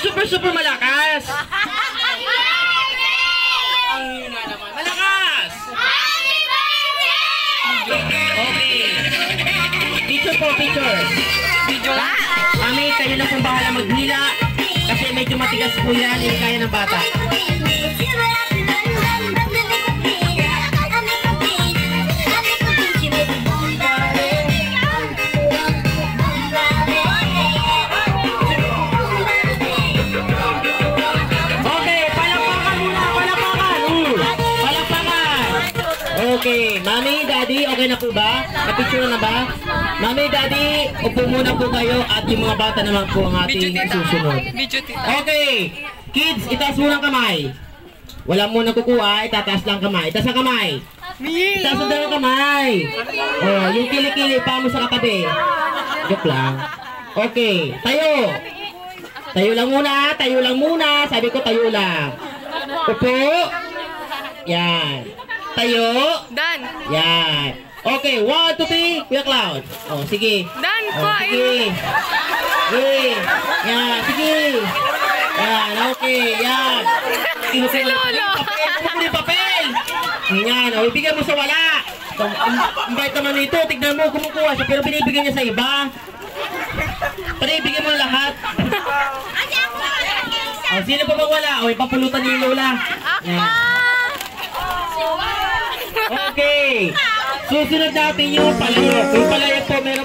super malakas. Ang hina naman. Malakas! Okay. Picture po, picture. Video lang? Mami, kayo na pong bahala maghila. Kasi medyo matigas po yan. Hindi kaya ng bata. Okay, Mami, Daddy, okay na po ba? Napicture na ba? Mami, Daddy, upo muna po kayo at yung mga bata naman po ang ating susunod. Okay, kids, itaas muna ang kamay. Wala muna kukuha, itataas lang kamay. Itaas ang kamay. Itaas ang kamay. Oh, yung kilikili pa mo sa katabi. Joke lang. Okay, tayo. Tayo lang muna, tayo lang muna. Sabi ko tayo lang. Upo. Yan. Tayo. Dan. Yan. Okay, 1, 2, 3. Kuya Cloud. Oh, sige. Dan, oh, sige. Sige. Yan, sige. Yan, okay. Yan. Si Lolo. Papel, papel. Yan, oh, ibigay mo sa wala. Ang bait naman nito. Tignan mo, kumukuha siya, pero binibigyan niya sa iba. Pero ibigay mo lahat. Oh, sino pa bang wala? Oh, ipapulutan ni Lola. Yan. Okay. Susunod natin yung palayok. Yung palayok po meron